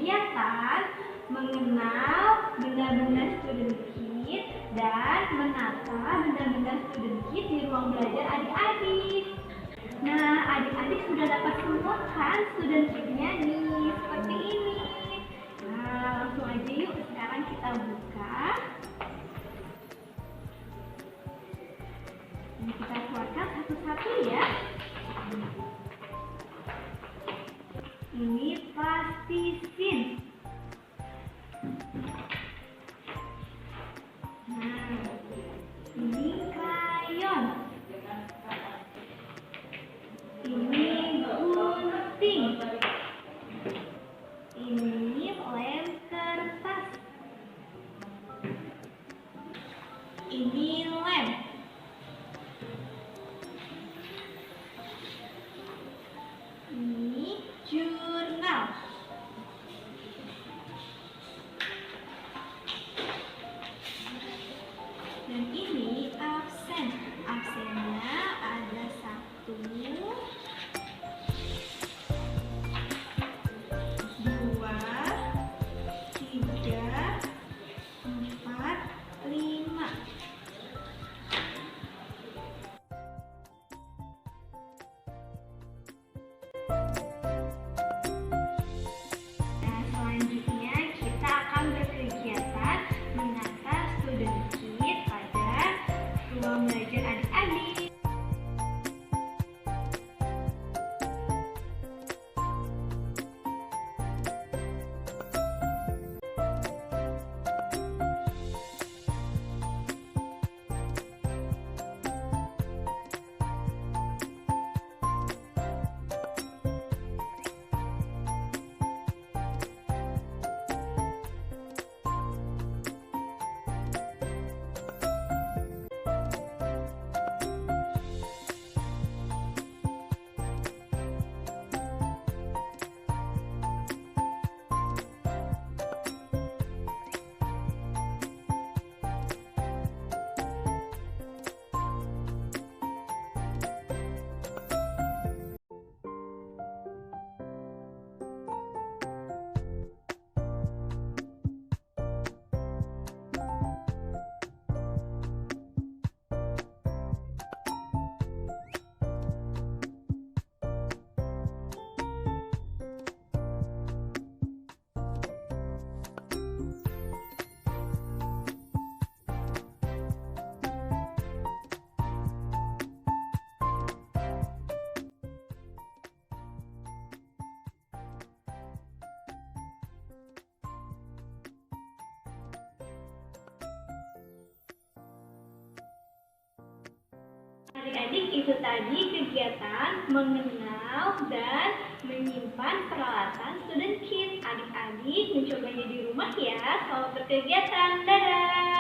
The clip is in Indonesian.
berkegiatan mengenal benda-benda student kit dan menata benda-benda student kit di ruang belajar adik-adik. Nah, adik-adik sudah dapat semua kan student kitnya nih, seperti ini. Nah, langsung aja yuk sekarang kita buka. Ini kita keluarkan satu-satu ya. Ini plastisin. Nah, ini krayon. Ini gunting. Ini lem kertas. Ini lem. Ini jurnal. Dan ini absen. Absennya ada 1, 2, 3, 4, 5. Nah, selanjutnya kita akan berkegiatan menata student kit pada ruang belajar adik-adik. Adik-adik, itu tadi kegiatan mengenal dan menyimpan peralatan student kit. Adik-adik mencobanya di rumah ya. Selamat berkegiatan. Dadah!